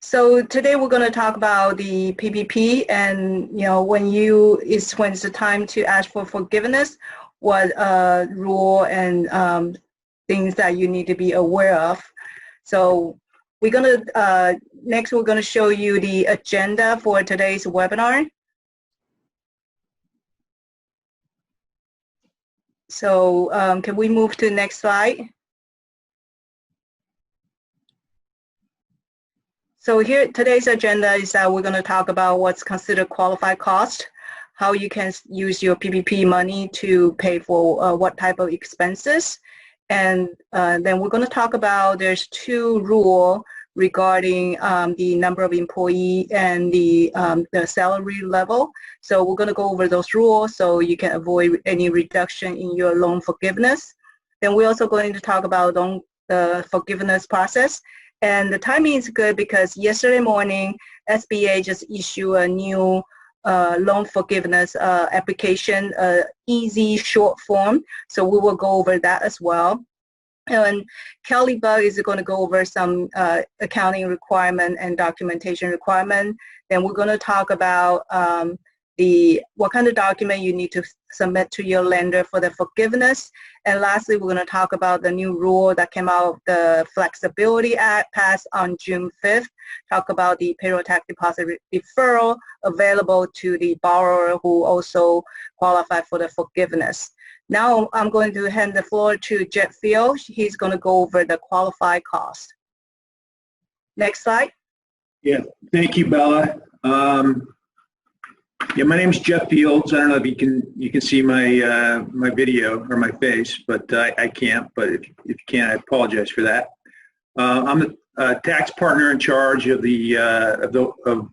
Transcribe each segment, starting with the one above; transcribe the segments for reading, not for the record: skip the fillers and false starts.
So today we're going to talk about the PPP, and when it's the time to ask for forgiveness, what rule and things that you need to be aware of. So we're going to next we're going to show you the agenda for today's webinar. So can we move to the next slide? So here, today's agenda is that we're going to talk about what's considered qualified cost, how you can use your PPP money to pay for what type of expenses, and then we're going to talk about there's two rules regarding the number of employee and the salary level. So we're going to go over those rules so you can avoid any reduction in your loan forgiveness. Then we're also going to talk about loan forgiveness process. And the timing is good because yesterday morning, SBA just issued a new loan forgiveness application, easy short form. So we will go over that as well. And Kelly Bug is going to go over some accounting requirement and documentation requirement. Then we're going to talk about what kind of document you need to submit to your lender for the forgiveness. And lastly, we're going to talk about the new rule that came out, the Flexibility Act passed on June 5th. Talk about the payroll tax deposit deferral available to the borrower who also qualify for the forgiveness. Now I'm going to hand the floor to Jeff Field. He's going to go over the qualified cost. Next slide. Yeah, thank you, Bella. Yeah, my name is Jeff Fields. I don't know if you can see my my video or my face, but I can't. But if you can, I apologize for that. I'm a tax partner in charge of of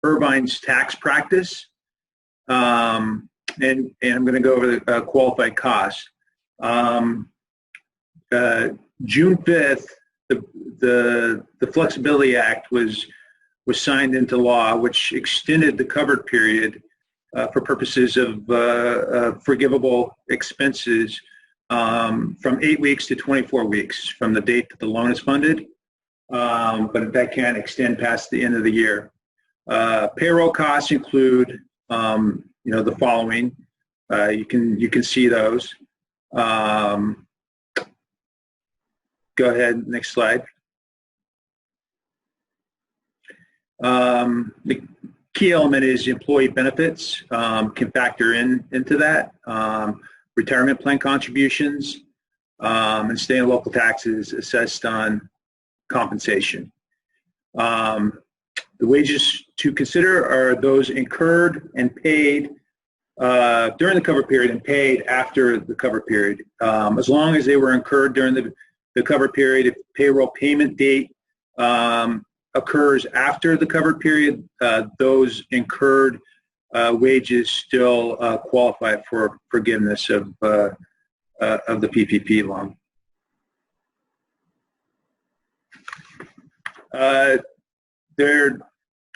Irvine's tax practice, and I'm going to go over the qualified costs. June 5th, the Flexibility Act was signed into law, which extended the covered period for purposes of forgivable expenses from 8 weeks to 24 weeks from the date that the loan is funded, but that can't extend past the end of the year. Payroll costs include, the following. You can see those. Go ahead, next slide. The key element is employee benefits can factor into that, retirement plan contributions, and state and local taxes assessed on compensation. The wages to consider are those incurred and paid during the cover period and paid after the cover period. As long as they were incurred during the cover period, if payroll payment date occurs after the covered period, those incurred wages still qualify for forgiveness of the PPP loan.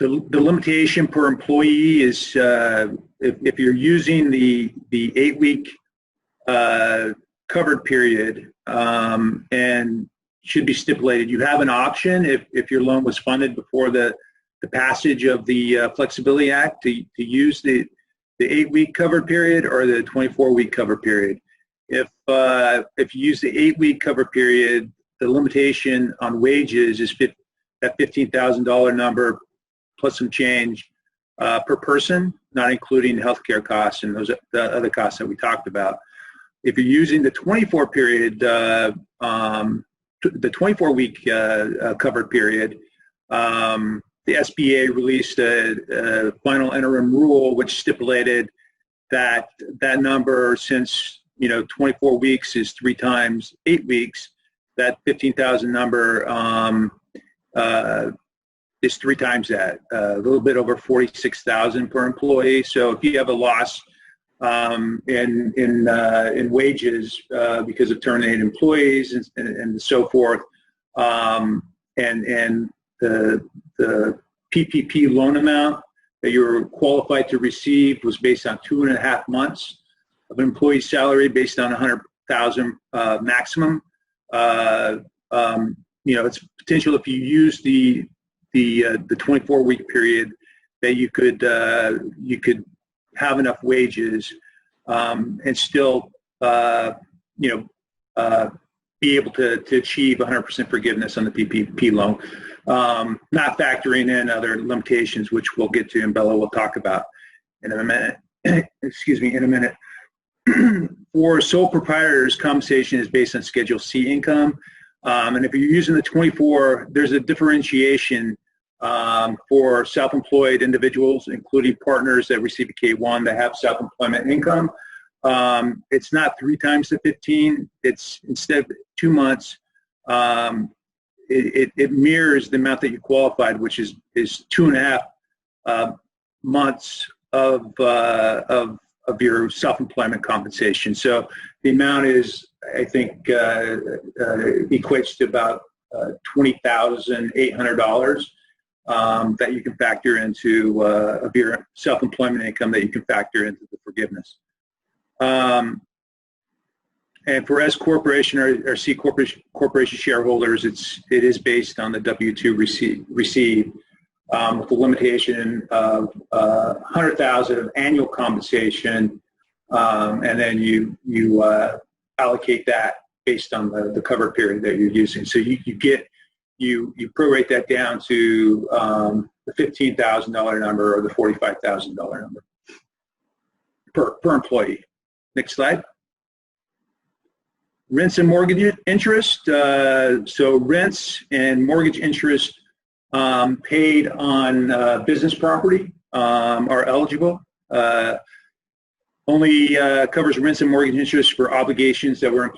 The limitation per employee is if you're using the 8-week covered period and should be stipulated. You have an option if your loan was funded before the passage of the Flexibility Act to use the 8-week covered period or the 24-week covered period. If you use the 8-week covered period, the limitation on wages is that $15,000 number plus some change per person, not including healthcare costs and the other costs that we talked about. If you're using the 24 period, the 24-week covered period, the SBA released a final interim rule which stipulated that number, since 24 weeks is 3 times 8 weeks, that 15,000 number is 3 times that, a little bit over 46,000 per employee. So if you have a loss in wages because of terminated employees and so forth, and the PPP loan amount that you're qualified to receive was based on 2.5 months of an employee's salary based on 100,000 maximum. It's potential if you use the the 24-week period that you could have enough wages and still be able to achieve 100% forgiveness on the PPP loan, not factoring in other limitations, which we'll get to and Bella will talk about in a minute. Excuse me, in a minute. For sole proprietors, compensation is based on Schedule C income. And if you're using the 24, there's a differentiation for self-employed individuals, including partners that receive a K-1 that have self-employment income. It's not 3 times the 15. It's instead of 2 months, it mirrors the amount that you qualified, which is 2.5 months of your self-employment compensation. So the amount is, I think, equates to about $20,800 that you can factor into of your self-employment income that you can factor into the forgiveness. And for S corporation or C corporation shareholders, it is based on the W-2 received with the limitation of $100,000 of annual compensation, and then you allocate that based on the cover period that you're using. So you prorate that down to the $15,000 number or the $45,000 number per employee. Next slide. Rents and mortgage interest. So rents and mortgage interest paid on business property are eligible. Only covers rents and mortgage interest for obligations that were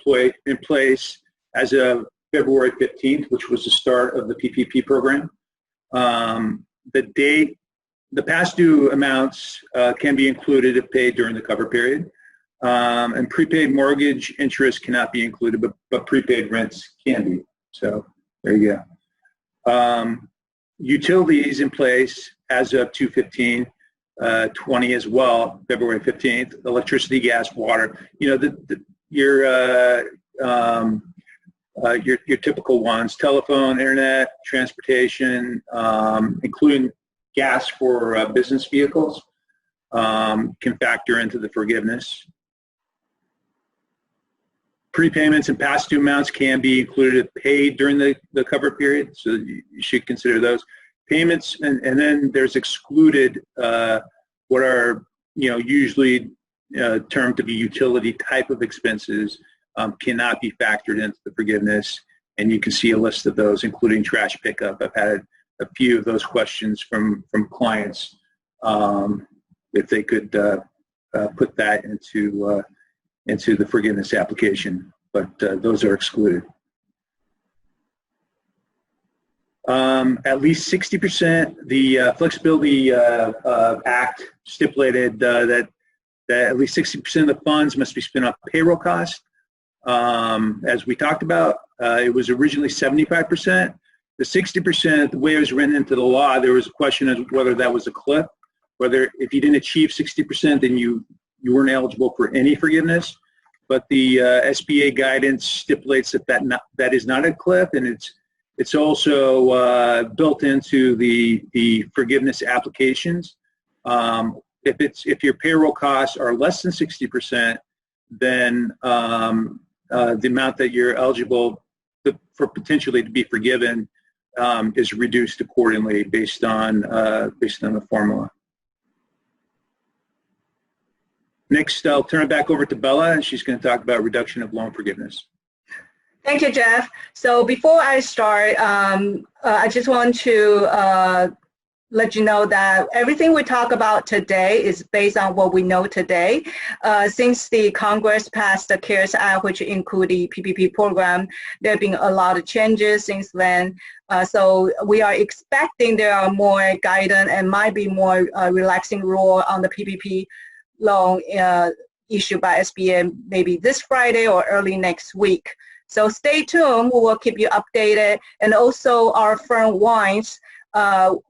in place as of February 15th, which was the start of the PPP program. The past due amounts can be included if paid during the cover period. And prepaid mortgage interest cannot be included, but prepaid rents can be. So there you go. Utilities in place as of 2/15/20 as well, February 15th. Electricity, gas, water. You know, your typical ones: telephone, internet, transportation, including gas for business vehicles, can factor into the forgiveness. Prepayments and past due amounts can be included if paid during the cover period, so you should consider those. Payments, and then there's excluded what are usually termed to be utility type of expenses, cannot be factored into the forgiveness, and you can see a list of those, including trash pickup. I've had a few of those questions from clients, if they could put that into the forgiveness application, but those are excluded. At least 60%, the Flexibility Act stipulated that at least 60% of the funds must be spent on payroll costs. As we talked about, it was originally 75%. The 60%, the way it was written into the law, there was a question as whether that was a cliff, whether if you didn't achieve 60%, then you weren't eligible for any forgiveness. But the SBA guidance stipulates that is not a cliff, and it's also built into the forgiveness applications. If your payroll costs are less than 60%, then the amount that you're eligible for potentially to be forgiven is reduced accordingly based on the formula. Next, I'll turn it back over to Bella, and she's going to talk about reduction of loan forgiveness. Thank you, Jeff. So before I start, I just want to let you know that everything we talk about today is based on what we know today. Since the Congress passed the CARES Act, which include the PPP program, there have been a lot of changes since then. So we are expecting there are more guidance and might be more relaxing rule on the PPP loan issued by SBA maybe this Friday or early next week. So stay tuned. We will keep you updated. And also our firm WINES,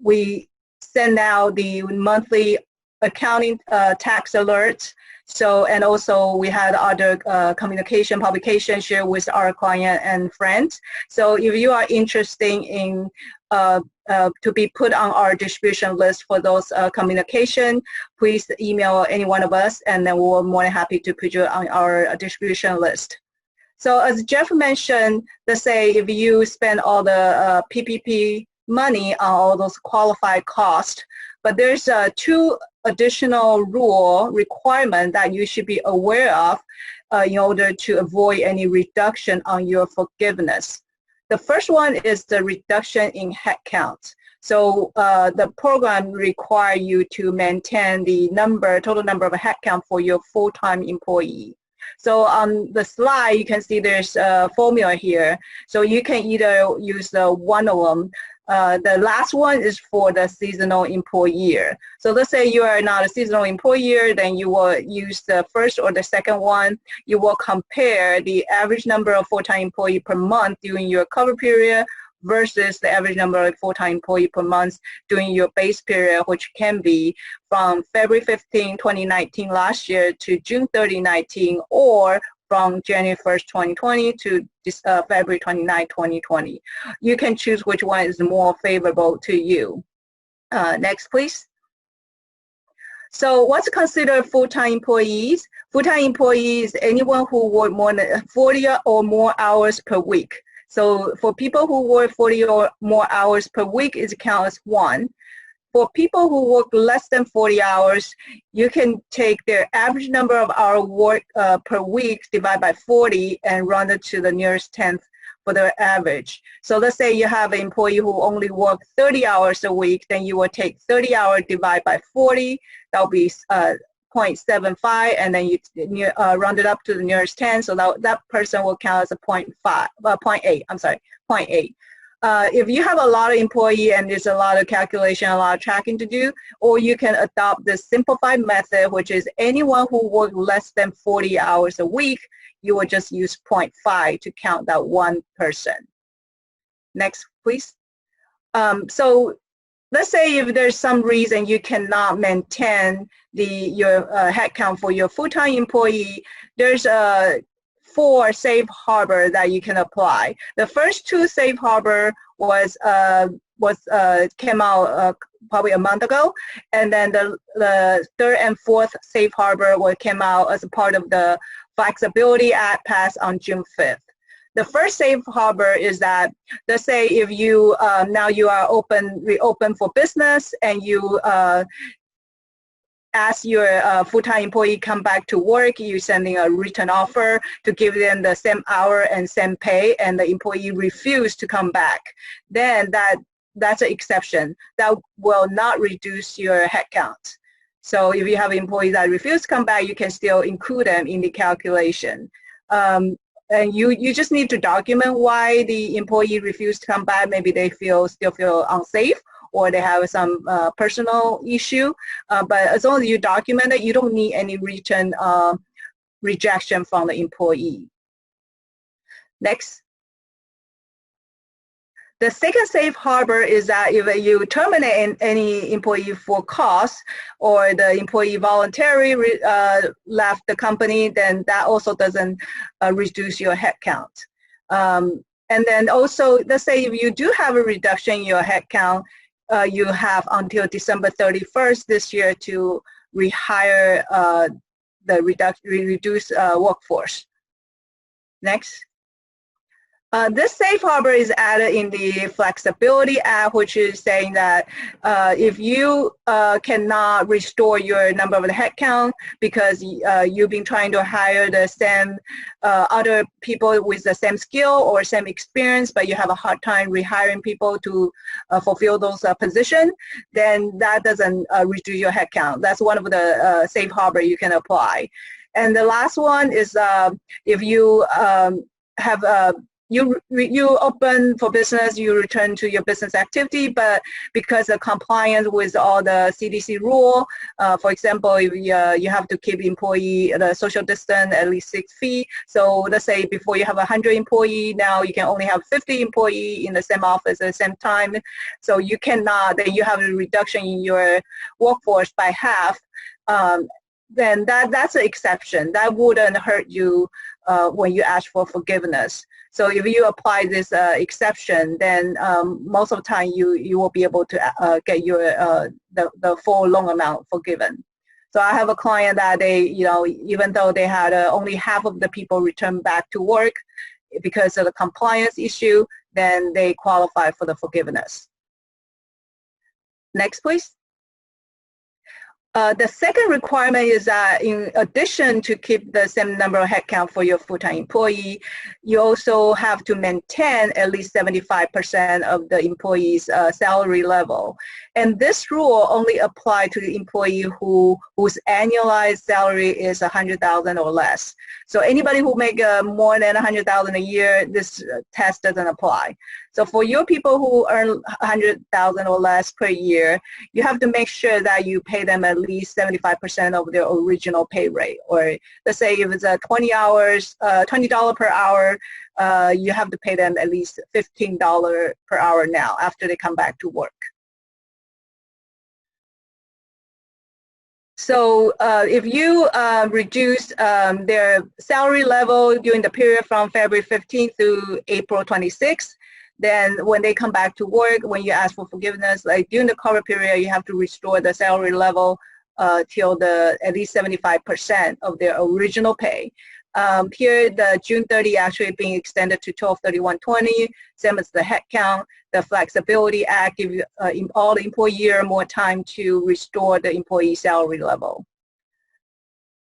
we send out the monthly accounting tax alerts. So, and also we had other communication publication shared with our client and friends. So if you are interested in to be put on our distribution list for those communication, please email any one of us, and then we're more than happy to put you on our distribution list. So as Jeff mentioned, let's say if you spend all the PPP money on all those qualified costs, but there's two additional requirement that you should be aware of in order to avoid any reduction on your forgiveness. The first one is the reduction in headcount. So the program requires you to maintain the total number of headcount for your full-time employee. So on the slide, you can see there's a formula here. So you can either use one of them. The last one is for the seasonal employee. So let's say you are not a seasonal employee, then you will use the first or the second one. You will compare the average number of full-time employee per month during your cover period versus the average number of full-time employee per month during your base period, which can be from February 15, 2019 last year to June 30, 2019, or from January 1st, 2020 to February 29, 2020. You can choose which one is more favorable to you. Next, please. So what's considered full-time employees? Full-time employees, anyone who work more than 40 or more hours per week. So for people who work 40 or more hours per week, it counts as one. For people who work less than 40 hours, you can take their average number of hours work per week, divide by 40, and run it to the nearest tenth for the average. So let's say you have an employee who only works 30 hours a week, then you will take 30 hours divide by 40, that will be 0.75, and then you round it up to the nearest 10, so that person will count as a 0.8. I'm sorry, 0.8. If you have a lot of employee and there's a lot of calculation, a lot of tracking to do, or you can adopt the simplified method, which is anyone who works less than 40 hours a week, you will just use 0.5 to count that one person. Next, please. So let's say if there's some reason you cannot maintain your headcount for your full-time employee, there's 4 safe harbor that you can apply. The first 2 safe harbor came out probably a month ago, and then the third and fourth safe harbor came out as a part of the Flexibility Act passed on June 5th. The first safe harbor is that, let's say if you now you are reopen for business, and you ask your full-time employee come back to work, you're sending a written offer to give them the same hour and same pay, and the employee refused to come back, then that's an exception. That will not reduce your headcount. So if you have employees that refuse to come back, you can still include them in the calculation. And you just need to document why the employee refused to come back. Maybe they still feel unsafe, or they have some personal issue. But as long as you document it, you don't need any written rejection from the employee. Next. The second safe harbor is that if you terminate any employee for cause, or the employee voluntarily left the company, then that also doesn't reduce your headcount. And then also, let's say if you do have a reduction in your headcount, you have until December 31st this year to rehire the reduced workforce. Next. This safe harbor is added in the Flexibility Act, which is saying that if you cannot restore your number of the headcount because you've been trying to hire the same other people with the same skill or same experience, but you have a hard time rehiring people to fulfill those positions, then that doesn't reduce your headcount. That's one of the safe harbor you can apply. And the last one is if you have you open for business, you return to your business activity, but because of compliance with all the CDC rule, for example, if you have to keep employee the social distance at least 6 feet. So let's say before you have 100 employee, now you can only have 50 employee in the same office at the same time. So you cannot, then you have a reduction in your workforce by half. then that's an exception. That wouldn't hurt you when you ask for forgiveness. So if you apply this exception, then most of the time you will be able to get your the full loan amount forgiven. So I have a client that they, even though they had only half of the people return back to work because of the compliance issue, then they qualify for the forgiveness. Next, please. The second requirement is that in addition to keep the same number of headcount for your full-time employee, you also have to maintain at least 75% of the employee's salary level. And this rule only applies to the employee whose annualized salary is $100,000 or less. So anybody who make more than $100,000 a year, this test doesn't apply. So for your people who earn $100,000 or less per year, you have to make sure that you pay them at least 75% of their original pay rate. Or let's say if it's $20 per hour, you have to pay them at least $15 per hour now after they come back to work. So if you reduce their salary level during the period from February 15th to April 26th, then when they come back to work, when you ask for forgiveness, like during the cover period, you have to restore the salary level till at least 75% of their original pay. Here, the June 30 actually being extended to 12/31/20, same as the headcount. The Flexibility Act gives all the employee more time to restore the employee salary level.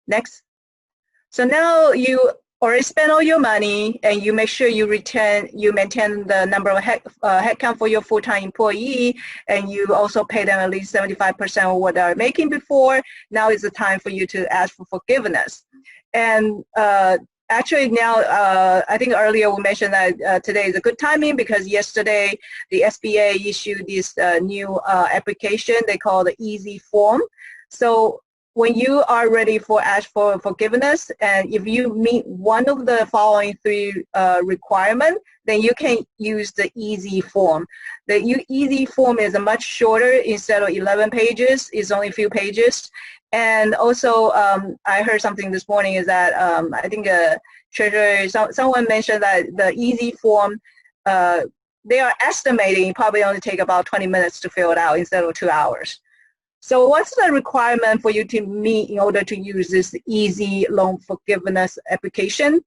Next. So now you already spend all your money and you make sure you maintain the number of headcount for your full-time employee, and you also pay them at least 75% of what they're making before. Now is the time for you to ask for forgiveness. And actually now, I think earlier we mentioned that today is a good timing because yesterday the SBA issued this new application they call the Easy Form. So when you are ready for ask for forgiveness, and if you meet one of the following three requirements, then you can use the Easy Form. The Easy Form is much shorter. Instead of 11 pages, it's only a few pages. And also, I heard something this morning is that I think Treasurer, someone mentioned that the Easy Form, they are estimating probably only take about 20 minutes to fill it out instead of 2 hours. So what's the requirement for you to meet in order to use this Easy Loan Forgiveness application?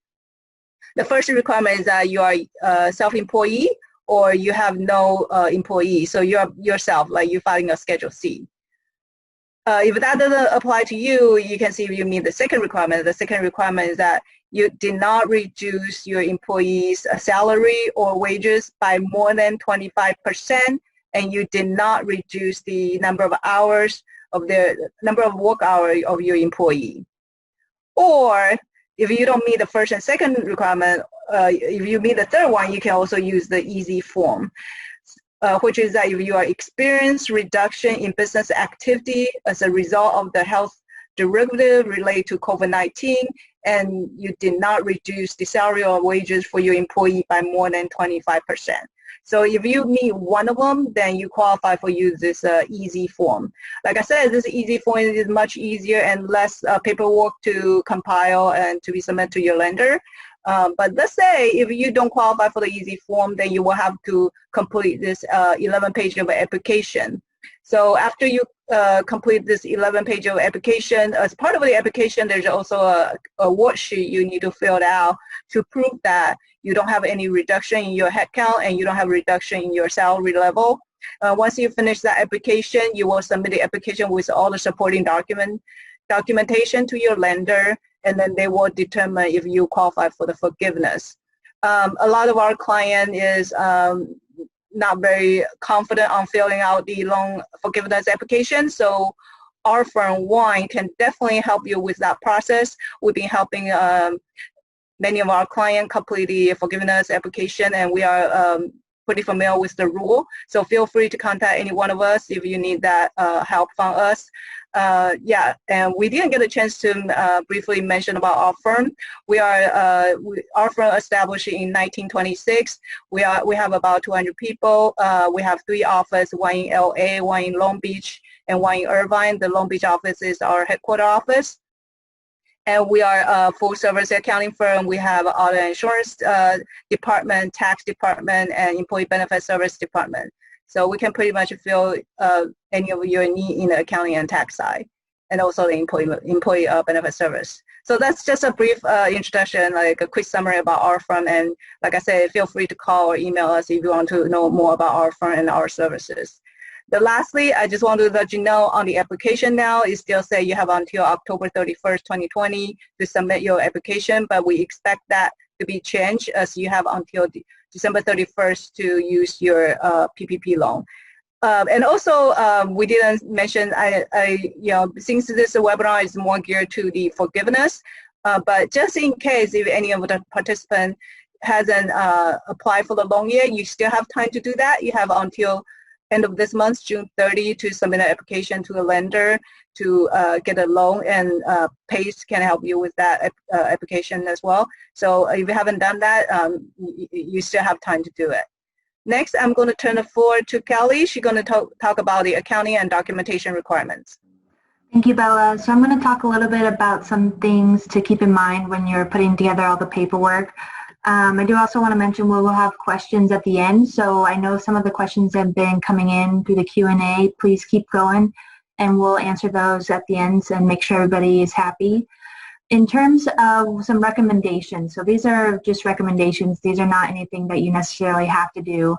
The first requirement is that you are self-employee or you have no employee. So you're yourself, like you're filing a Schedule C. If that doesn't apply to you, you can see if you meet the second requirement. The second requirement is that you did not reduce your employees' salary or wages by more than 25%, and you did not reduce the number of hours of work hours of your employee. Or if you don't meet the first and second requirement, if you meet the third one, you can also use the Easy Form. Which is that if you are experiencing reduction in business activity as a result of the health derivative related to COVID-19, and you did not reduce the salary or wages for your employee by more than 25%. So if you meet one of them, then you qualify for use this Easy Form. Like I said, this Easy Form is much easier and less paperwork to compile and to be submitted to your lender. But let's say if you don't qualify for the Easy Form, then you will have to complete this 11-page of application. So after you complete this 11-page of application, as part of the application, there's also a worksheet you need to fill out to prove that you don't have any reduction in your headcount and you don't have reduction in your salary level. Once you finish that application, you will submit the application with all the supporting documentation to your lender, and then they will determine if you qualify for the forgiveness. A lot of our client is not very confident on filling out the loan forgiveness application, so our firm, Wine, can definitely help you with that process. We've been helping many of our clients complete the forgiveness application, and we are pretty familiar with the rule. So feel free to contact any one of us if you need that help from us. Yeah, and we didn't get a chance to briefly mention about our firm. Our firm established in 1926. We have about 200 people. We have 3 offices, one in LA, one in Long Beach, and one in Irvine. The Long Beach office is our headquarters office. And we are a full-service accounting firm. We have audit and insurance department, tax department, and employee benefit service department. So we can pretty much fill any of your need in the accounting and tax side, and also the employee benefit service. So that's just a brief introduction, like a quick summary about our firm. And like I said, feel free to call or email us if you want to know more about our firm and our services. Lastly, I just want to let you know on the application now, it still say you have until October 31st, 2020 to submit your application, but we expect that to be changed as you have until December 31st to use your PPP loan. And also, we didn't mention, since this webinar is more geared to the forgiveness, but just in case if any of the participants hasn't applied for the loan yet, you still have time to do that. You have until end of this month, June 30, to submit an application to a lender to get a loan, and PAYS can help you with that application as well. So if you haven't done that, you still have time to do it. Next, I'm going to turn the floor to Kelly. She's going to talk about the accounting and documentation requirements. Thank you, Bella. So I'm going to talk a little bit about some things to keep in mind when you're putting together all the paperwork. I do also want to mention we will have questions at the end. So I know some of the questions have been coming in through the Q&A. Please keep going, and we'll answer those at the end and make sure everybody is happy. In terms of some recommendations, so these are just recommendations. These are not anything that you necessarily have to do.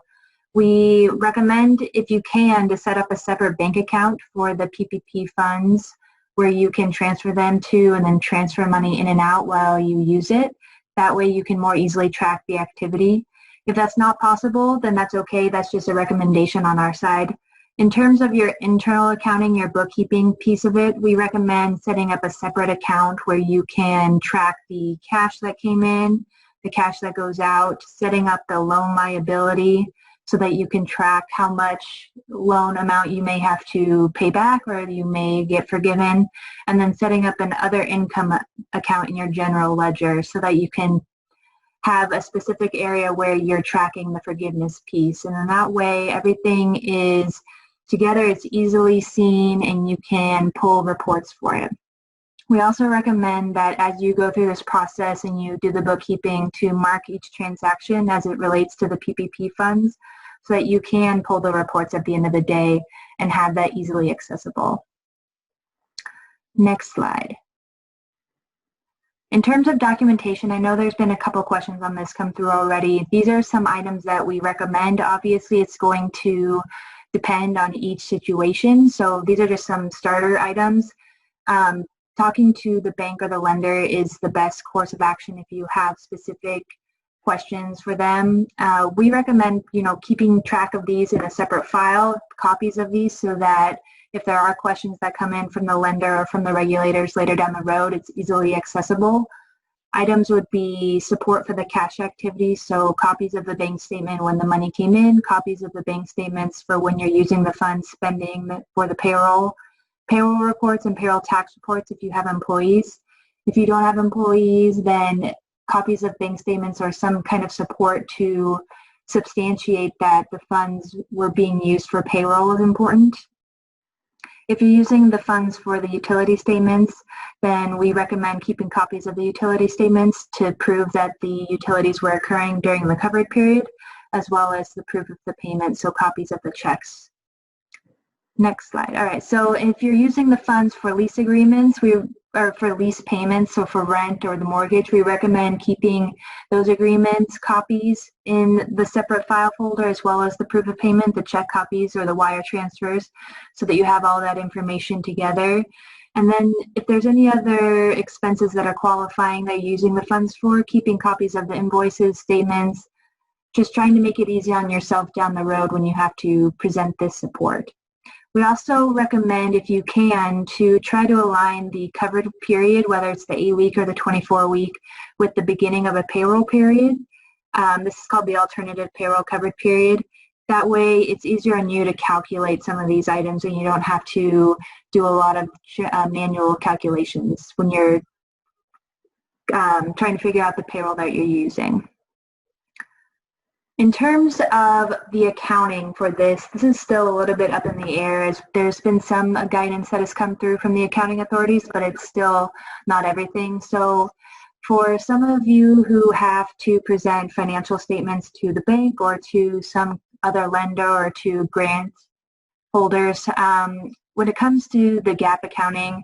We recommend, if you can, to set up a separate bank account for the PPP funds where you can transfer them to and then transfer money in and out while you use it. That way you can more easily track the activity. If that's not possible, then that's okay. That's just a recommendation on our side. In terms of your internal accounting, your bookkeeping piece of it, we recommend setting up a separate account where you can track the cash that came in, the cash that goes out, setting up the loan liability so that you can track how much loan amount you may have to pay back or you may get forgiven, and then setting up an other income account in your general ledger so that you can have a specific area where you're tracking the forgiveness piece. And in that way, everything is together, it's easily seen, and you can pull reports for it. We also recommend that as you go through this process and you do the bookkeeping, to mark each transaction as it relates to the PPP funds so that you can pull the reports at the end of the day and have that easily accessible. Next slide. In terms of documentation, I know there's been a couple questions on this come through already. These are some items that we recommend. Obviously, it's going to depend on each situation. So these are just some starter items. Talking to the bank or the lender is the best course of action if you have specific questions for them. We recommend, keeping track of these in a separate file, copies of these, so that if there are questions that come in from the lender or from the regulators later down the road, it's easily accessible. Items would be support for the cash activity, so copies of the bank statement when the money came in, copies of the bank statements for when you're using the funds spending for the payroll reports and payroll tax reports if you have employees. If you don't have employees, then copies of bank statements or some kind of support to substantiate that the funds were being used for payroll is important. If you're using the funds for the utility statements, then we recommend keeping copies of the utility statements to prove that the utilities were occurring during the covered period, as well as the proof of the payment, so copies of the checks. Next slide. All right, so if you're using the funds for lease agreements, or for lease payments, so for rent or the mortgage, we recommend keeping those agreements copies in the separate file folder, as well as the proof of payment, the check copies or the wire transfers, so that you have all that information together. And then if there's any other expenses that are qualifying that you're using the funds for, keeping copies of the invoices, statements, just trying to make it easy on yourself down the road when you have to present this support. We also recommend, if you can, to try to align the covered period, whether it's the 8-week or the 24-week, with the beginning of a payroll period. This is called the alternative payroll covered period. That way, it's easier on you to calculate some of these items, and you don't have to do a lot of manual calculations when you're trying to figure out the payroll that you're using. In terms of the accounting for this is still a little bit up in the air, as there's been some guidance that has come through from the accounting authorities, but it's still not everything. So for some of you who have to present financial statements to the bank or to some other lender or to grant holders, when it comes to the GAAP accounting,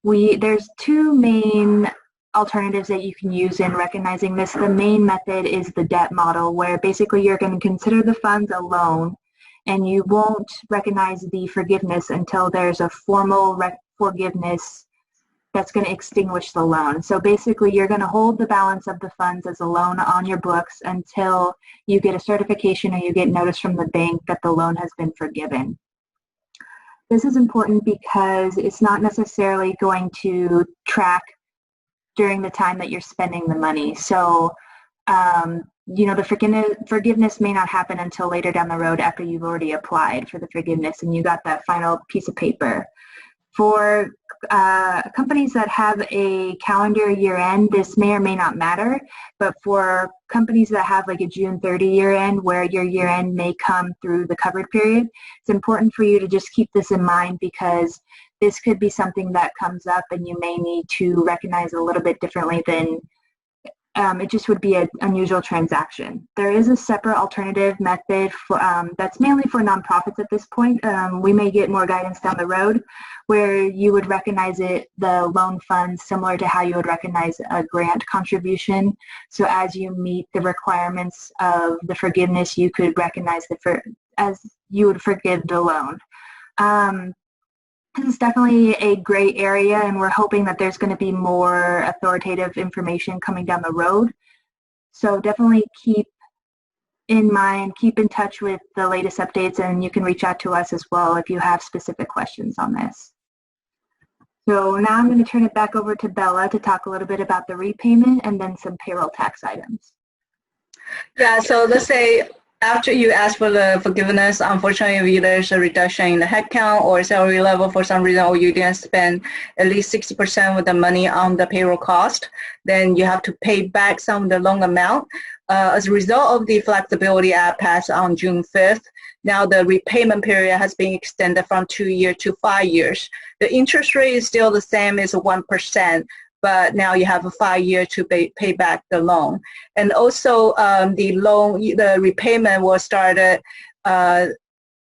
there's two main alternatives that you can use in recognizing this. The main method is the debt model, where basically you're going to consider the funds a loan and you won't recognize the forgiveness until there's a formal forgiveness that's going to extinguish the loan. So basically you're going to hold the balance of the funds as a loan on your books until you get a certification or you get notice from the bank that the loan has been forgiven. This is important because it's not necessarily going to track during the time that you're spending the money. So, you know, the forgiveness may not happen until later down the road after you've already applied for the forgiveness and you got that final piece of paper. For companies that have a calendar year end, this may or may not matter, but for companies that have like a June 30 year end where your year end may come through the covered period, it's important for you to just keep this in mind, because this could be something that comes up and you may need to recognize a little bit differently than it just would be an unusual transaction. There is a separate alternative method for, that's mainly for nonprofits at this point. We may get more guidance down the road where you would recognize the loan funds similar to how you would recognize a grant contribution. So as you meet the requirements of the forgiveness, you could recognize as you would forgive the loan. This is definitely a gray area, and we're hoping that there's going to be more authoritative information coming down the road. So definitely keep in mind, keep in touch with the latest updates, and you can reach out to us as well if you have specific questions on this. So now I'm going to turn it back over to Bella to talk a little bit about the repayment and then some payroll tax items. Yeah, so let's say after you ask for the forgiveness, unfortunately, if there's a reduction in the headcount or salary level for some reason, or you didn't spend at least 60% of the money on the payroll cost, then you have to pay back some of the loan amount. As a result of the Flexibility Act passed on June 5th, now the repayment period has been extended from 2 years to 5 years. The interest rate is still the same as 1%. But now you have a 5 year to pay back the loan. And also the repayment was started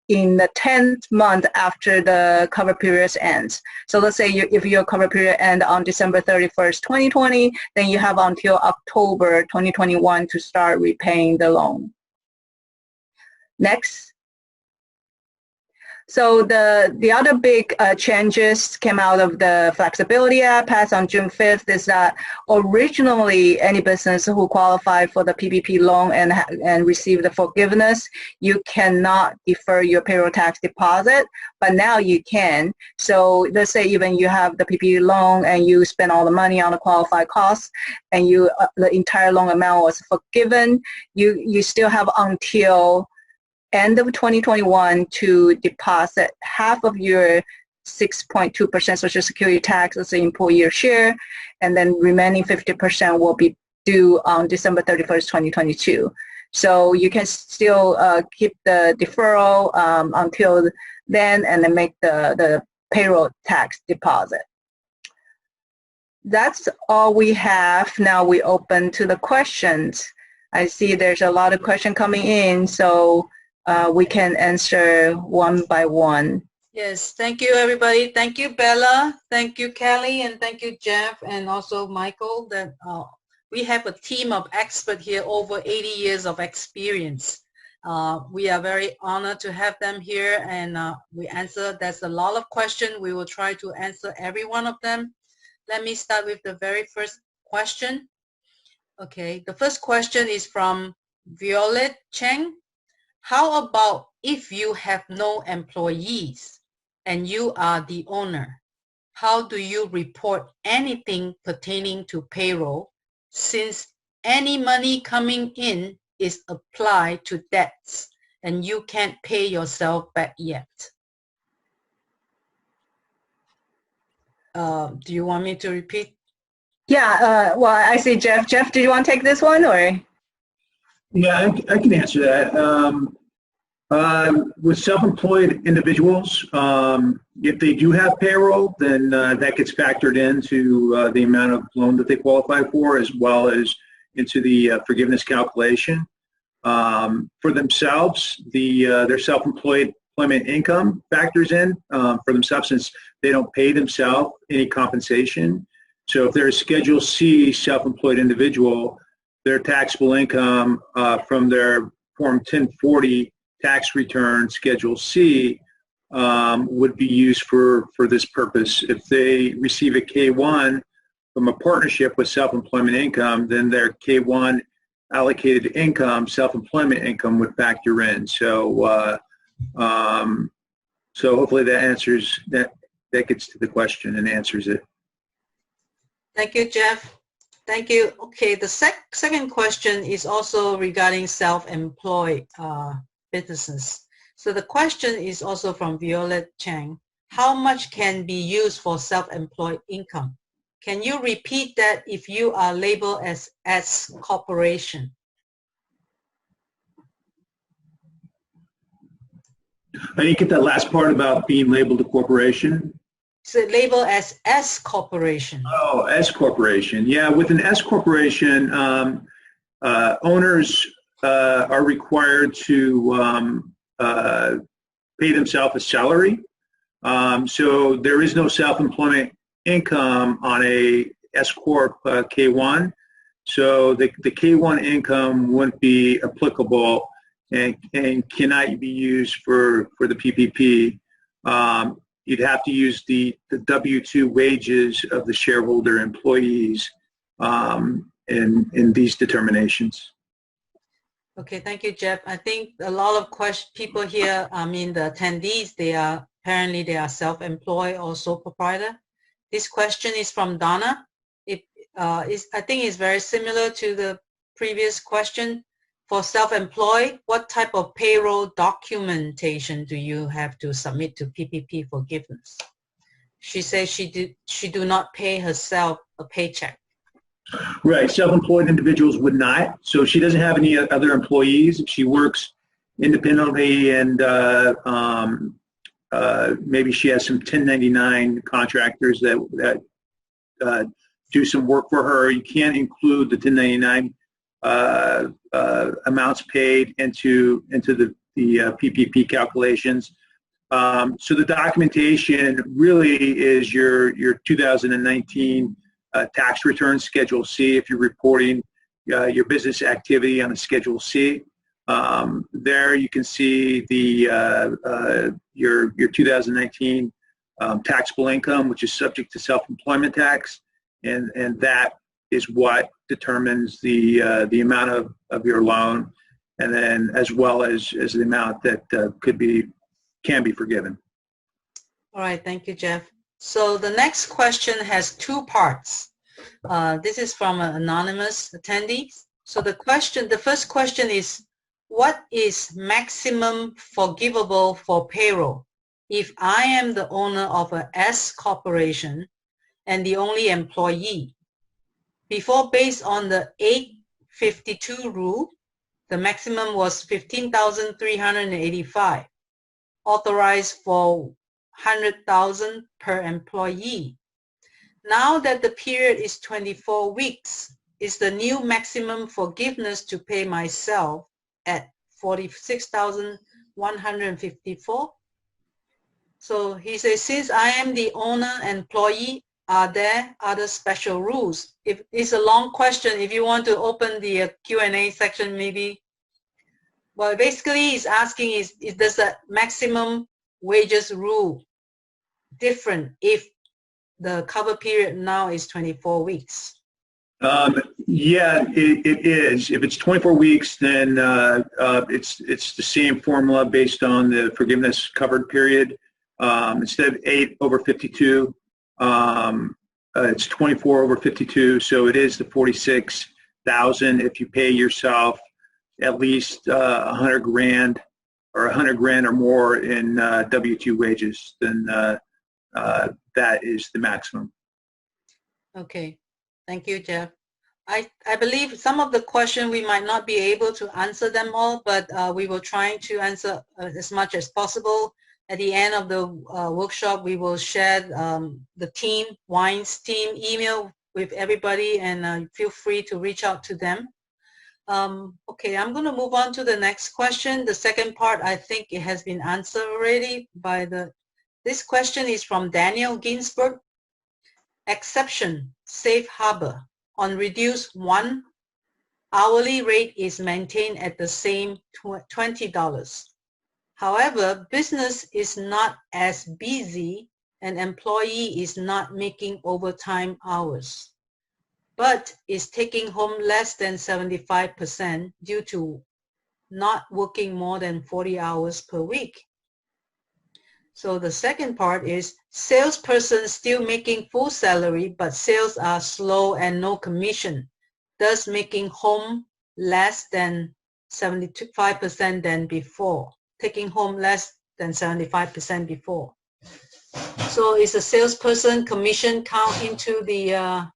in the 10th month after the cover period ends. So let's say if your cover period ends on December 31st, 2020, then you have until October 2021 to start repaying the loan. Next. So the other big changes came out of the Flexibility Act passed on June 5th is that originally any business who qualified for the PPP loan and received the forgiveness, you cannot defer your payroll tax deposit, but now you can. So let's say even you have the PPP loan and you spend all the money on the qualified costs and the entire loan amount was forgiven, you still have until end of 2021 to deposit half of your 6.2% Social Security tax as an employer share, and then remaining 50% will be due on December 31st, 2022. So you can still keep the deferral until then and then make the payroll tax deposit. That's all we have. Now we open to the questions. I see there's a lot of questions coming in, so we can answer one by one. Yes, thank you everybody. Thank you Bella, thank you Kelly, and thank you Jeff, and also Michael. That we have a team of experts here, over 80 years of experience. We are very honored to have them here, and we answer. There's a lot of questions. We will try to answer every one of them. Let me start with the very first question. Okay, the first question is from Violet Cheng. How about if you have no employees and you are the owner? How do you report anything pertaining to payroll, since any money coming in is applied to debts and you can't pay yourself back yet? Do you want me to repeat? Yeah, well, I see Jeff. Jeff, do you want to take this one or? Yeah, I can answer that. With self-employed individuals, if they do have payroll, then that gets factored into the amount of loan that they qualify for, as well as into the forgiveness calculation. For themselves, their self-employed employment income factors in for themselves, since they don't pay themselves any compensation. So if they're a Schedule C self-employed individual, their taxable income from their Form 1040 tax return, Schedule C, would be used for this purpose. If they receive a K-1 from a partnership with self-employment income, then their K-1 allocated income, self-employment income, would factor in. So, so hopefully that answers that. That gets to the question and answers it. Thank you, Jeff. Thank you. Okay, the second question is also regarding self-employed businesses. So the question is also from Violet Chang. How much can be used for self-employed income? Can you repeat that if you are labeled as S corporation? I didn't get that last part about being labeled a corporation. So labeled as S corporation. Oh, S corporation. Yeah, with an S corporation, owners are required to pay themselves a salary. So there is no self-employment income on a S corp K-1. So the K-1 income wouldn't be applicable and cannot be used for the PPP. You'd have to use the W-2 wages of the shareholder employees in these determinations. Okay, thank you, Jeff. I think a lot of people here, I mean the attendees, they are self-employed or sole proprietor. This question is from Donna. I think it's very similar to the previous question. For self-employed, what type of payroll documentation do you have to submit to PPP forgiveness? She says she do not pay herself a paycheck. Right, self-employed individuals would not. So she doesn't have any other employees. She works independently, and maybe she has some 1099 contractors that do some work for her. You can't include the 1099 amounts paid into the PPP calculations. So the documentation really is your 2019 tax return, Schedule C, if you're reporting your business activity on a Schedule C. There you can see your 2019 taxable income, which is subject to self-employment tax, and that is what determines the amount of your loan, and then as well as the amount that can be forgiven. All right, thank you, Jeff. So the next question has two parts. This is from an anonymous attendee. So the first question is, what is maximum forgivable for payroll if I am the owner of a S corporation and the only employee? Before, based on the 852 rule, the maximum was $15,385, authorized for $100,000 per employee. Now that the period is 24 weeks, is the new maximum forgiveness to pay myself at $46,154? So he says, since I am the owner and employee, are there other special rules? If it's a long question, if you want to open the Q&A section, maybe. Well, basically, he's asking is does the maximum wages rule different if the cover period now is 24 weeks? Yeah, it is. If it's 24 weeks, then it's the same formula based on the forgiveness covered period. Instead of 8/52, it's 24/52. So it is the 46,000 if you pay yourself at least 100 grand or 100 grand or more in W-2 wages. Then that is the maximum. Okay, thank you, Jeff. I believe some of the questions we might not be able to answer them all, but we will try to answer as much as possible. At the end of the workshop, we will share the team, WINE's team email with everybody, and feel free to reach out to them. Okay, I'm going to move on to the next question. The second part, I think it has been answered already by this question is from Daniel Ginsberg. Exception, safe harbor. On reduced one, hourly rate is maintained at the same $20. However, business is not as busy and employee is not making overtime hours, but is taking home less than 75% due to not working more than 40 hours per week. So the second part is salesperson still making full salary, but sales are slow and no commission, thus making home less than 75% than before, taking home less than 75% before. So is the salesperson commission count into the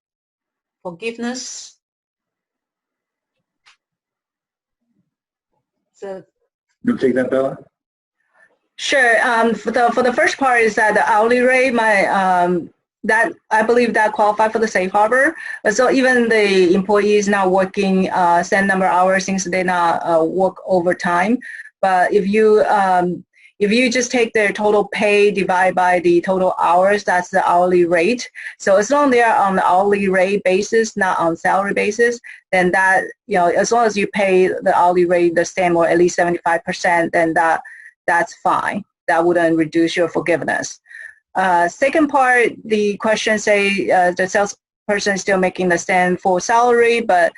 forgiveness? So You take that, Bella? Sure. For the first part is that the hourly rate, that I believe that qualify for the safe harbor. So even the employees not working same number of hours since they not work overtime. But if you just take their total pay divide by the total hours, that's the hourly rate. So as long as they are on the hourly rate basis, not on salary basis, then that, as long as you pay the hourly rate the same or at least 75%, then that's fine. That wouldn't reduce your forgiveness. Second part, the question say the salesperson is still making the same full salary, but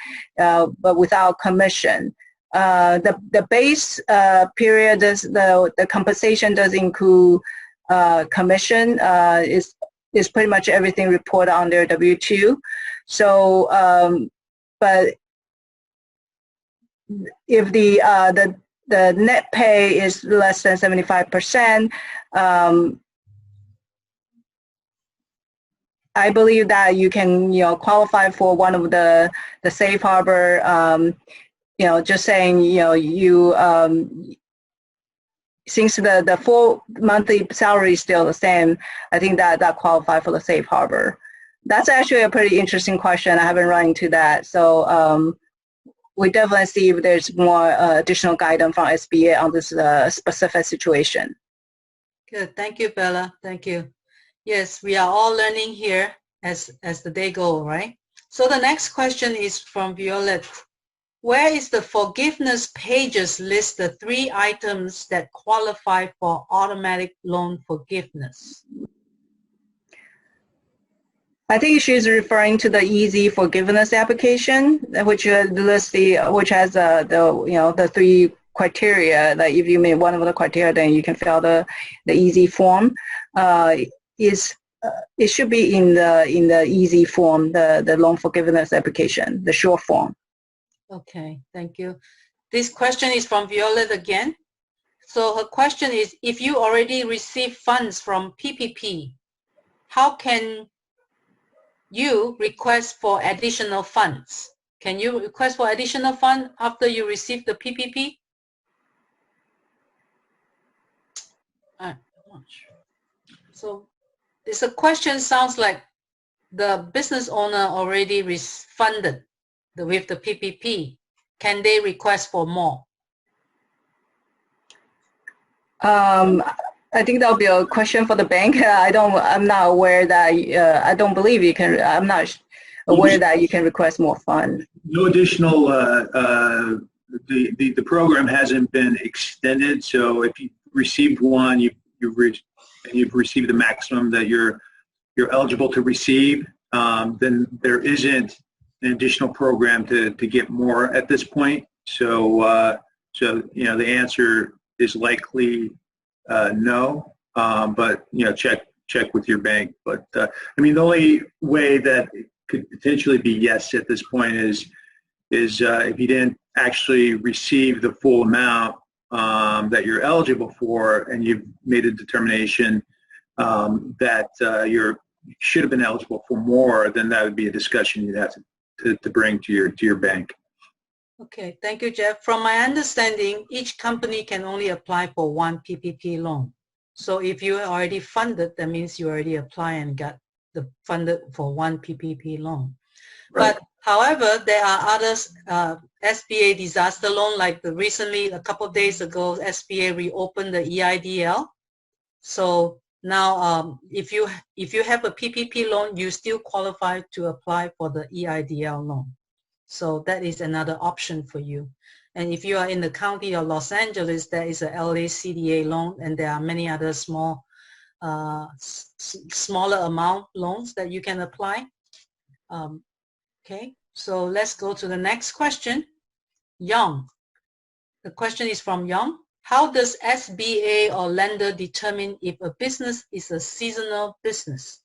without commission. The base period does the compensation does include commission. Is pretty much everything reported on their W-2. So, but if the net pay is less than 75%. I believe that you can, qualify for one of the safe harbor. Just saying, since the full monthly salary is still the same, I think that qualify for the safe harbor. That's actually a pretty interesting question. I haven't run into that, so. We definitely see if there's more additional guidance from SBA on this specific situation. Good. Thank you, Bella. Thank you. Yes, we are all learning here as the day goes, right? So the next question is from Violet. Where is the forgiveness pages list the 3 items that qualify for automatic loan forgiveness? I think she's referring to the easy forgiveness application, which lists which has the 3 criteria. That if you meet one of the criteria, then you can fill the easy form. It should be in the easy form, the loan forgiveness application, the short form. Okay, thank you. This question is from Violet again. So her question is: if you already received funds from PPP, how can you request for additional funds? Can you request for additional funds after you receive the PPP? I'm not sure. So this question sounds like the business owner already refunded with the PPP. Can they request for more? I think that'll be a question for the bank. I'm not aware that, I don't believe you can, I'm not aware that you can request more funds. No additional, the program hasn't been extended, so if you received one, you've received the maximum that you're eligible to receive, then there isn't an additional program to get more at this point. So, the answer is likely no, but check with your bank. But I mean, the only way that it could potentially be yes at this point is if you didn't actually receive the full amount that you're eligible for, and you've made a determination that you should have been eligible for more, then that would be a discussion you'd have to to bring to your bank. Okay, thank you, Jeff. From my understanding, each company can only apply for one PPP loan. So if you are already funded, that means you already apply and got the funded for one PPP loan. Right. But however, there are others, SBA disaster loan, like recently, a couple of days ago, SBA reopened the EIDL. So now, if you have a PPP loan, you still qualify to apply for the EIDL loan. So that is another option for you. And if you are in the county of Los Angeles, there is a LA CDA loan, and there are many other smaller amount loans that you can apply. Okay, so let's go to the next question. Young. The question is from Young. How does SBA or lender determine if a business is a seasonal business?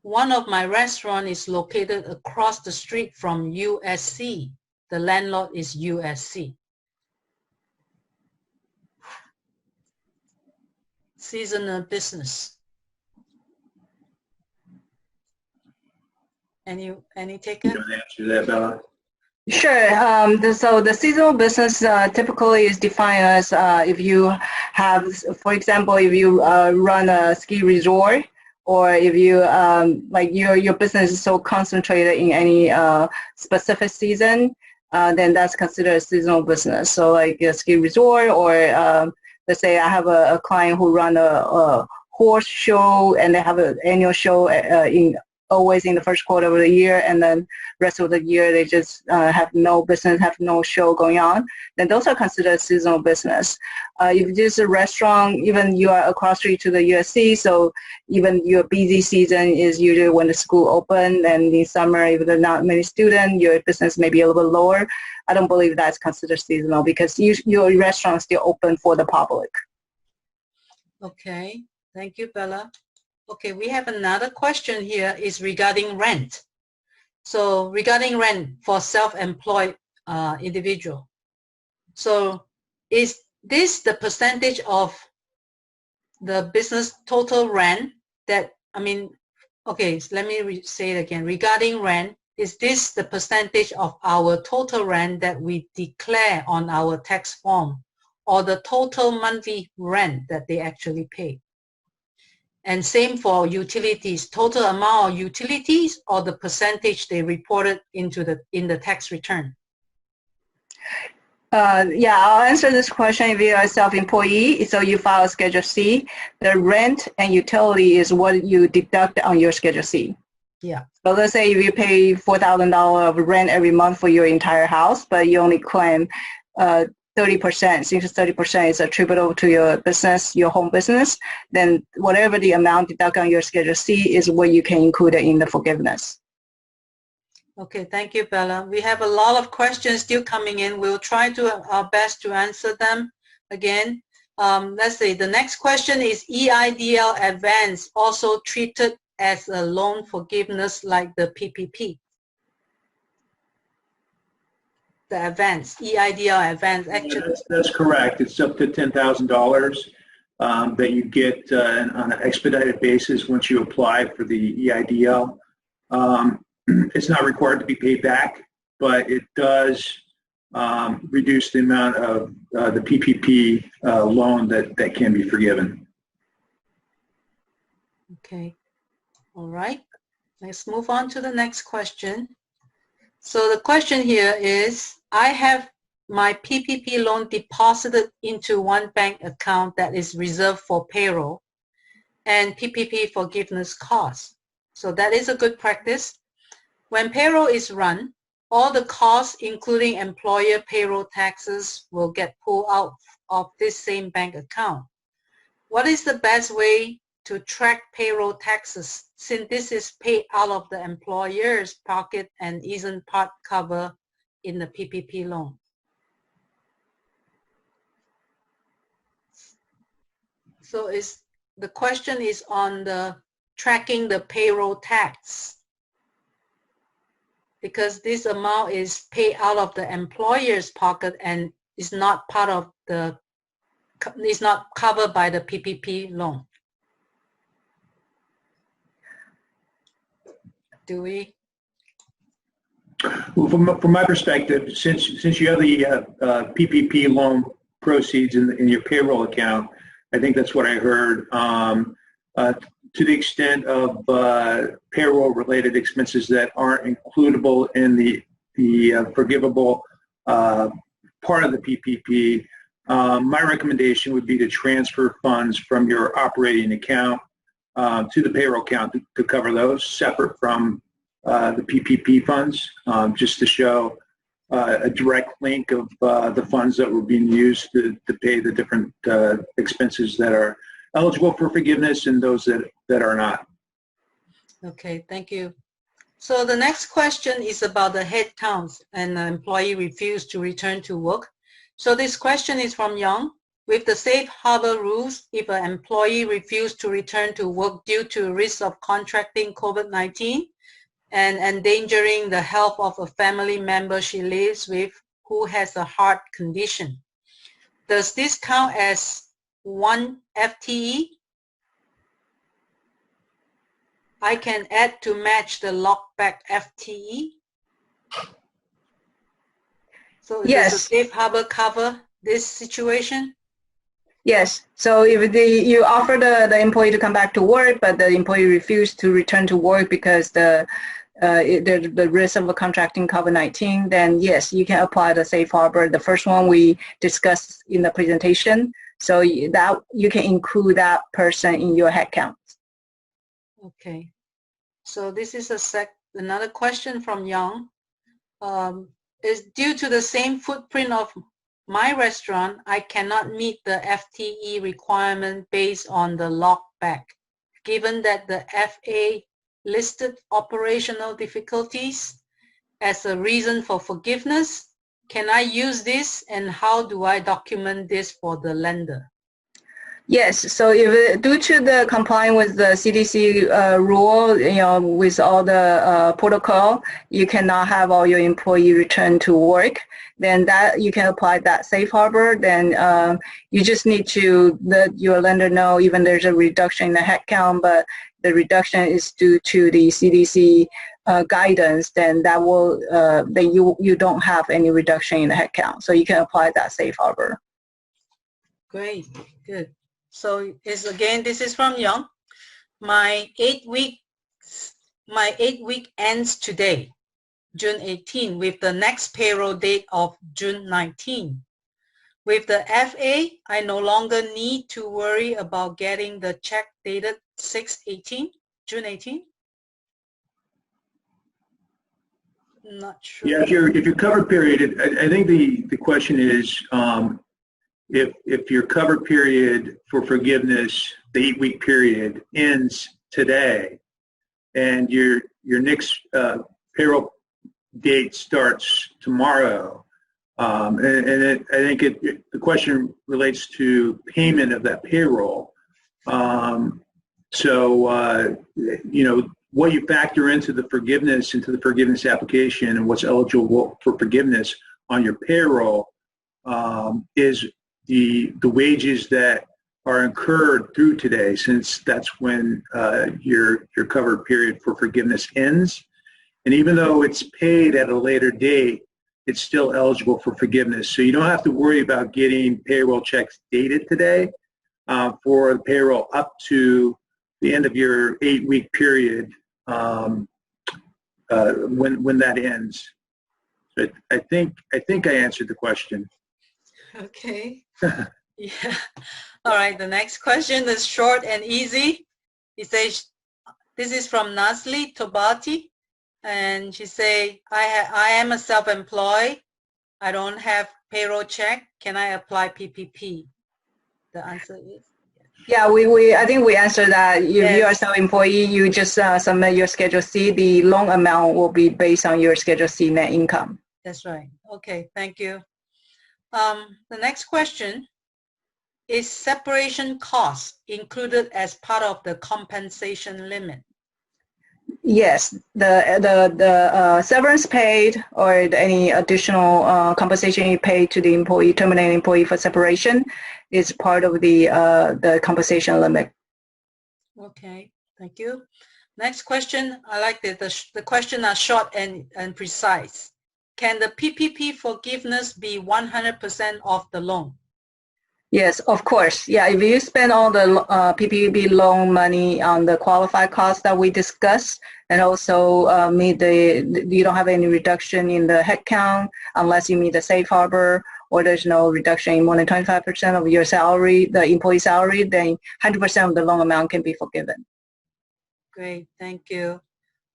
One of my restaurants is located across the street from USC. The landlord is USC. Seasonal business. Any taker? You want to answer that, Bella? Sure. So the seasonal business typically is defined as if you have, for example, if you run a ski resort, or if you like your business is so concentrated in any specific season, then that's considered a seasonal business. So like a ski resort, or let's say I have a client who run a horse show, and they have an annual show always in the first quarter of the year, and then rest of the year they just have no business, have no show going on, then those are considered seasonal business. If this is a restaurant, even you are across street to the USC, so even your busy season is usually when the school open, and in summer, if there are not many students, your business may be a little bit lower. I don't believe that's considered seasonal, because your restaurant is still open for the public. Okay, thank you, Bella. Okay, we have another question here is regarding rent. So regarding rent for self-employed individual. So is this the percentage of the business total rent that, I mean, okay, so let me say it again. Regarding rent, is this the percentage of our total rent that we declare on our tax form, or the total monthly rent that they actually pay? And same for utilities, total amount of utilities, or the percentage they reported in the tax return? Yeah, I'll answer this question. If you're a self-employee, so you file a Schedule C, the rent and utility is what you deduct on your Schedule C. Yeah. So let's say if you pay $4,000 of rent every month for your entire house, but you only claim 30%, since 30% is attributable to your business, your home business, then whatever the amount deducted on your Schedule C is what you can include in the forgiveness. Okay, thank you, Bella. We have a lot of questions still coming in. We'll try our best to answer them again. Let's see, the next question is EIDL advance also treated as a loan forgiveness like the PPP? The advance, EIDL advance, actually. That's correct. It's up to $10,000 that you get on an expedited basis once you apply for the EIDL. It's not required to be paid back, but it does reduce the amount of the PPP loan that can be forgiven. Okay. All right. Let's move on to the next question. So the question here is, I have my PPP loan deposited into one bank account that is reserved for payroll and PPP forgiveness costs. So that is a good practice. When payroll is run, all the costs, including employer payroll taxes, will get pulled out of this same bank account. What is the best way to track payroll taxes, since this is paid out of the employer's pocket and isn't part covered in the PPP loan? So the question is on the tracking the payroll tax, because this amount is paid out of the employer's pocket and is not part of the, is not covered by the PPP loan. Do we? Well, from my perspective, since you have the PPP loan proceeds in your payroll account, I think that's what I heard. To the extent of payroll-related expenses that aren't includable in the forgivable part of the PPP, my recommendation would be to transfer funds from your operating account to the payroll account to cover those, separate from the PPP funds, just to show a direct link of the funds that were being used to pay the different expenses that are eligible for forgiveness and those that are not. Okay, thank you. So the next question is about the head counts and the employee refused to return to work. So this question is from Young. With the safe harbor rules, if an employee refused to return to work due to risk of contracting COVID-19 and endangering the health of a family member she lives with who has a heart condition, does this count as one FTE? I can add to match the lockback FTE. So yes. Does the safe harbor cover this situation? Yes. So if you offer the employee to come back to work, but the employee refused to return to work because the risk of contracting COVID-19, then yes, you can apply the safe harbor. The first one we discussed in the presentation. So that you can include that person in your head count. Okay. So this is another question from Young. Is due to the same footprint of my restaurant, I cannot meet the FTE requirement based on the lockback. Given that the FA listed operational difficulties as a reason for forgiveness, can I use this and how do I document this for the lender? Yes, so if due to the complying with the CDC rule, with all the protocol, you cannot have all your employee return to work, then that you can apply that safe harbor. Then you just need to let your lender know even there's a reduction in the headcount, but the reduction is due to the CDC guidance, then that will then you don't have any reduction in the headcount, so you can apply that safe harbor. Great, good. So this is from Young. My 8 week ends today, June 18, with the next payroll date of June 19. With the FA, I no longer need to worry about getting the check dated June 18. Not sure. Yeah, if your covered period, I think the question is, if your cover period for forgiveness, the 8-week period, ends today, and your next payroll date starts tomorrow, I think the question relates to payment of that payroll. What you factor into the forgiveness application and what's eligible for forgiveness on your payroll is the wages that are incurred through today, since that's when your covered period for forgiveness ends. And even though it's paid at a later date, it's still eligible for forgiveness. So you don't have to worry about getting payroll checks dated today for the payroll up to the end of your 8-week period when that ends. So I think I answered the question. Okay. Yeah. All right. The next question is short and easy. It says, this is from Nasli Tobati, and she say, I am a self-employed. I don't have payroll check. Can I apply PPP? The answer is yeah. I think we answered that. If you are self-employee, you just submit your Schedule C. The loan amount will be based on your Schedule C net income. That's right. Okay. Thank you. The next question is separation costs included as part of the compensation limit? Yes, the severance paid or any additional compensation you pay to the employee, terminated employee for separation, is part of the compensation limit. Okay, thank you. Next question, I like that the question are short and precise. Can the PPP forgiveness be 100% of the loan? Yes, of course. Yeah, if you spend all the PPP loan money on the qualified costs that we discussed, and also you don't have any reduction in the headcount unless you meet the safe harbor, or there's no reduction in more than 25% of your salary, the employee salary, then 100% of the loan amount can be forgiven. Great, thank you.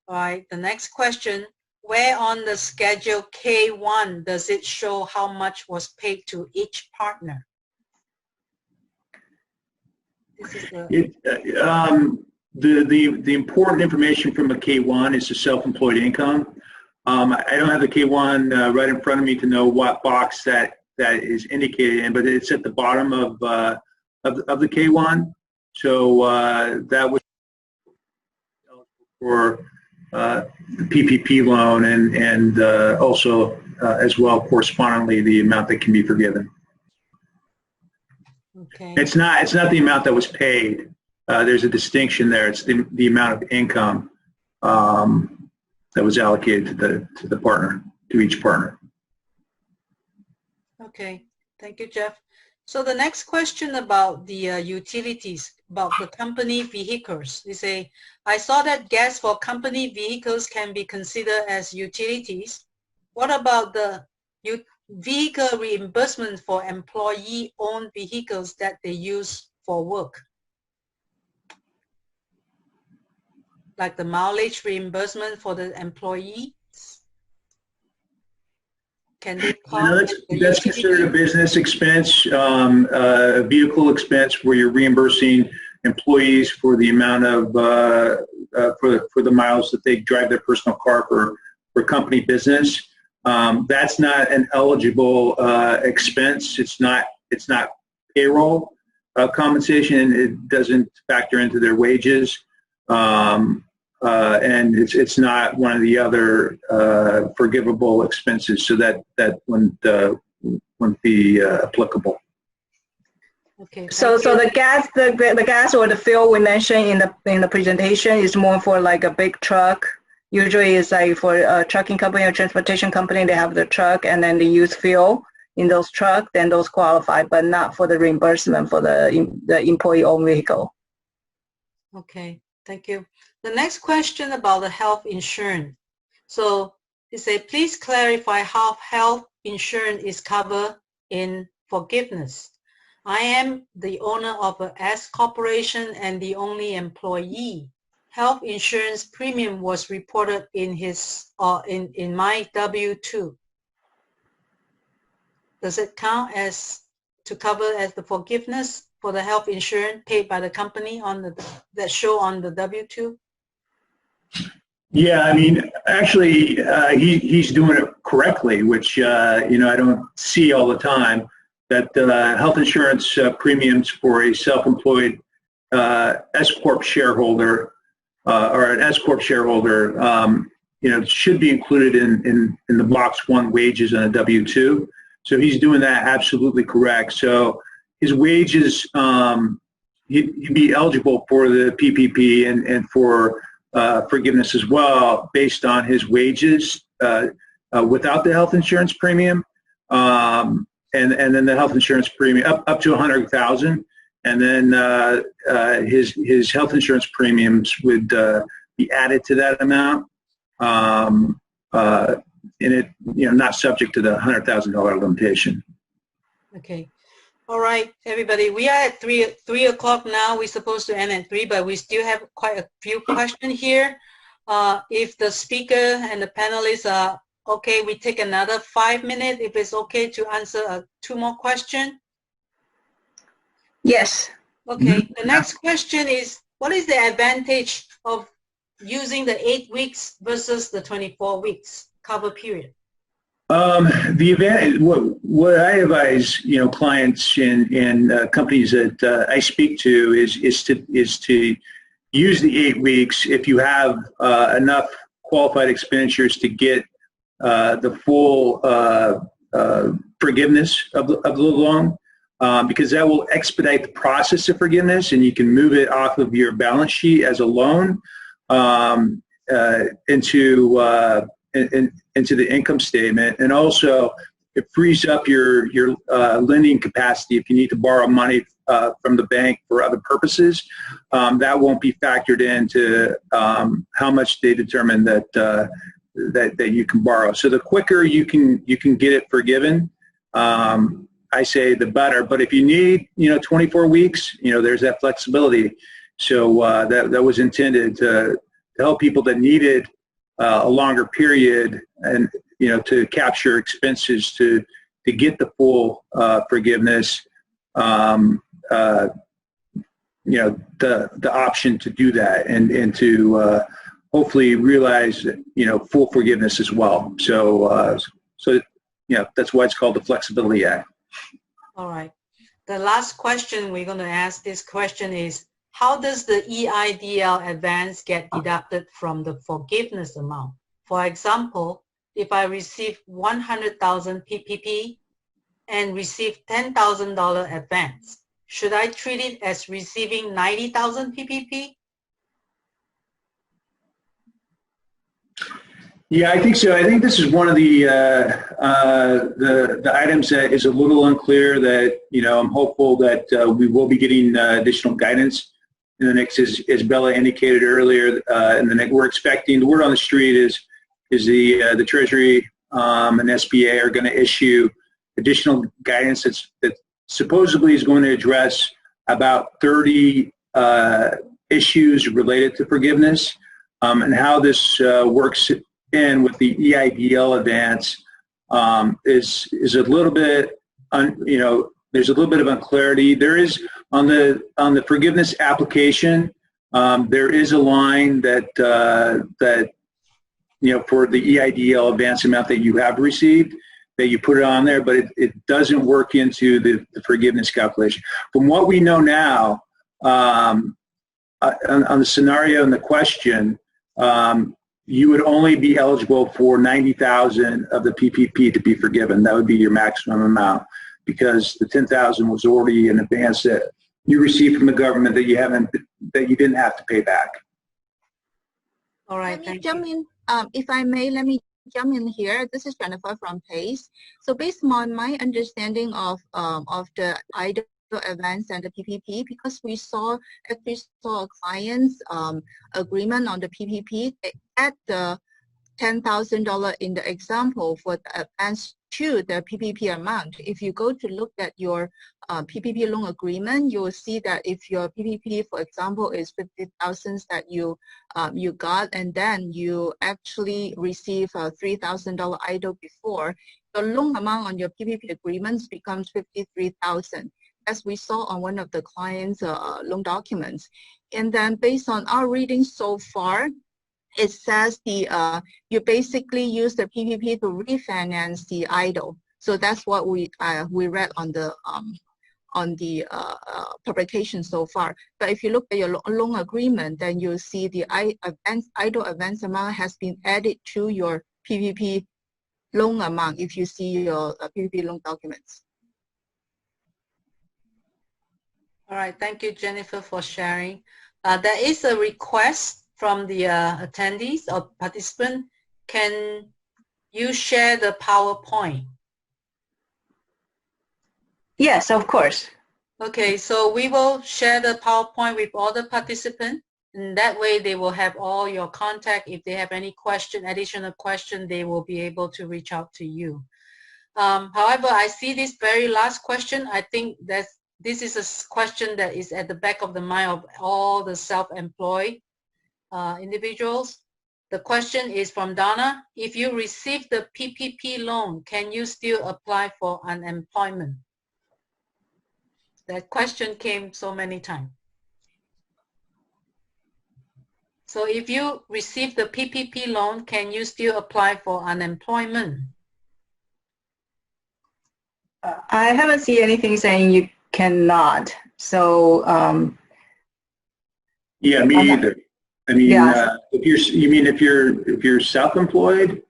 All right, the next question. Where on the schedule K1 does it show how much was paid to each partner? This is the important information from a K1 is the self-employed income. I don't have the K1 right in front of me to know what box that is indicated in, but it's at the bottom of the K1. So that was for the PPP loan and also as well correspondingly the amount that can be forgiven. Okay. It's not the amount that was paid. There's a distinction there. It's the amount of income that was allocated to the partner, to each partner. Okay, thank you, Jeff. So the next question about the utilities, about the company vehicles. They say, I saw that gas for company vehicles can be considered as utilities. What about the vehicle reimbursement for employee-owned vehicles that they use for work? Like the mileage reimbursement for the employees? Can they count? That's considered a business expense, a vehicle expense where you're reimbursing employees for the amount of for the miles that they drive their personal car for company business. That's not an eligible expense. It's not payroll compensation. It doesn't factor into their wages. And it's not one of the other forgivable expenses, so that wouldn't be applicable. Okay. So the gas or the fuel we mentioned in the presentation is more for like a big truck. Usually it's like for a trucking company or transportation company, they have the truck and then they use fuel in those trucks, then those qualify, but not for the reimbursement for the employee-owned vehicle. Okay, thank you. The next question about the health insurance. So it says, please clarify how health insurance is covered in forgiveness. I am the owner of an S corporation and the only employee. Health insurance premium was reported in in my W-2. Does it count as to cover as the forgiveness for the health insurance paid by the company that show on the W-2? Yeah, I mean, actually, he's doing it correctly, which I don't see all the time. That health insurance premiums for a self-employed S corp shareholder or an S corp shareholder, should be included in the box 1 wages on a W-2. So he's doing that absolutely correct. So his wages, he'd be eligible for the PPP and for forgiveness as well based on his wages without the health insurance premium, and then the health insurance premium up to $100,000, and then his health insurance premiums would be added to that amount, and it not subject to the $100,000 limitation. Okay. All right, everybody. We are at 3 o'clock now. We're supposed to end at 3, but we still have quite a few questions here. If the speaker and the panelists are okay, we take another 5 minutes. If it's okay to answer 2 more questions. Yes. Okay. The next question is, what is the advantage of using the 8 weeks versus the 24 weeks cover period? The advantage, what I advise clients and companies that I speak to is to use the 8 weeks if you have enough qualified expenditures to get the full forgiveness of the loan, because that will expedite the process of forgiveness and you can move it off of your balance sheet as a loan. into the income statement, and also it frees up your lending capacity if you need to borrow money from the bank for other purposes. That won't be factored into how much they determine that you can borrow. So the quicker you can get it forgiven, I say the better. But if you need 24 weeks, there's that flexibility. So that was intended to help people that needed a longer period, and to capture expenses to get the full forgiveness. The option to do that and to hopefully realize full forgiveness as well. So that's why it's called the Flexibility Act. All right. The last question we're going to ask this question is, how does the EIDL advance get deducted from the forgiveness amount? For example, if I receive 100,000 PPP and receive $10,000 advance, should I treat it as receiving 90,000 PPP? Yeah, I think so. I think this is one of the items that is a little unclear. That I'm hopeful that we will be getting additional guidance in the next, as Bella indicated earlier. We're expecting, the word on the street is the Treasury and SBA are going to issue additional guidance that supposedly is going to address about 30 issues related to forgiveness, and how this works in with the EIDL advance is a little bit, there's a little bit of unclarity. There is on the forgiveness application, there is a line that for the EIDL advance amount that you have received, that you put it on there, but it doesn't work into the forgiveness calculation. From what we know now, on the scenario and the question, you would only be eligible for 90,000 of the PPP to be forgiven. That would be your maximum amount, because the 10,000 was already an advance that you received from the government that you didn't have to pay back. All right. Let me jump in. If I may, let me jump in here. This is Jennifer from PACE. So based on my understanding of the IDO advance and the PPP, because we actually saw a client's agreement on the PPP, they add the $10,000 in the example for the advance to the PPP amount. If you go to look at your PPP loan agreement, you will see that if your PPP, for example, is 50,000 that you got, and then you actually receive a $3,000 IDO before, the loan amount on your PPP agreements becomes 53,000. As we saw on one of the client's loan documents. And then based on our reading so far, it says you basically use the PPP to refinance the IDO. So that's what we read on the publication so far. But if you look at your loan agreement, then you'll see the IDO advance amount has been added to your PPP loan amount if you see your PPP loan documents. All right, thank you, Jennifer, for sharing. There is a request from the attendees or participant. Can you share the PowerPoint? Yes, of course. Okay, so we will share the PowerPoint with all the participants, and that way they will have all your contact. If they have any additional question, they will be able to reach out to you. However, I see this very last question. I think this is a question that is at the back of the mind of all the self-employed individuals. The question is from Donna. If you receive the PPP loan, can you still apply for unemployment? That question came so many times. So if you receive the PPP loan, can you still apply for unemployment? I haven't seen anything saying you cannot. So yeah, me either. I mean, yeah. if you're self-employed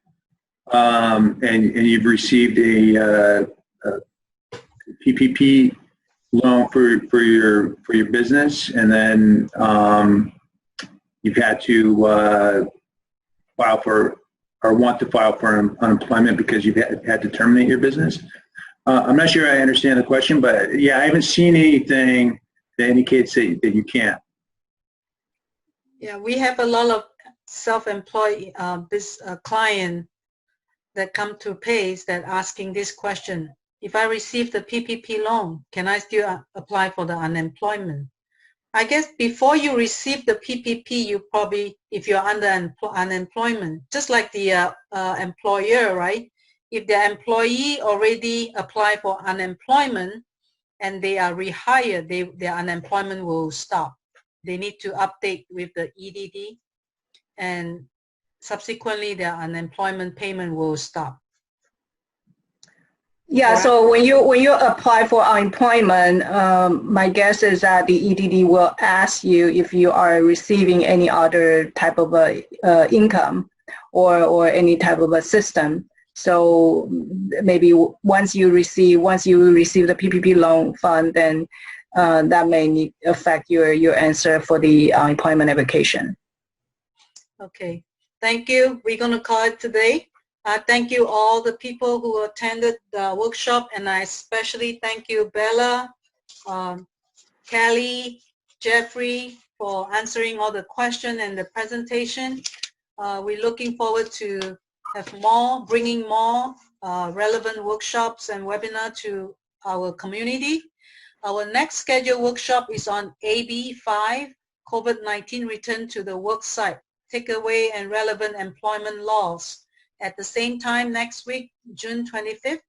and you've received a PPP loan for your business, and then you've had to file for or want to file for unemployment because you've had to terminate your business. I'm not sure I understand the question, but yeah, I haven't seen anything that indicates that you can't. Yeah, we have a lot of self-employed client that come to PAYS that asking this question. If I receive the PPP loan, can I still apply for the unemployment? I guess before you receive the PPP, you probably, if you're under unemployment, just like the employer, right? If the employee already applied for unemployment and they are rehired, their unemployment will stop. They need to update with the EDD, and subsequently their unemployment payment will stop. Yeah, so when you apply for unemployment, my guess is that the EDD will ask you if you are receiving any other type of income or any type of assistance. So maybe once you receive the PPP loan fund, then that may affect your answer for the employment application. Okay, thank you. We're going to call it today. Thank you all the people who attended the workshop, and I especially thank you Bella, Kelly, Jeffrey for answering all the questions and the presentation. We're looking forward to have more, bringing more relevant workshops and webinars to our community. Our next scheduled workshop is on AB5, COVID-19 Return to the Work Site, Takeaway and Relevant Employment Laws, at the same time next week, June 25th.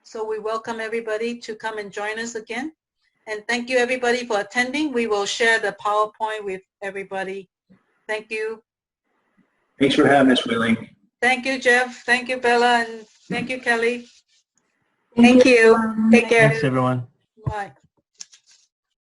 So we welcome everybody to come and join us again. And thank you everybody for attending. We will share the PowerPoint with everybody. Thank you. Thanks for having us, Wheeling. Thank you, Jeff. Thank you, Bella. And thank you, Kelly. Thank you. Take care. Thanks, everyone. Bye.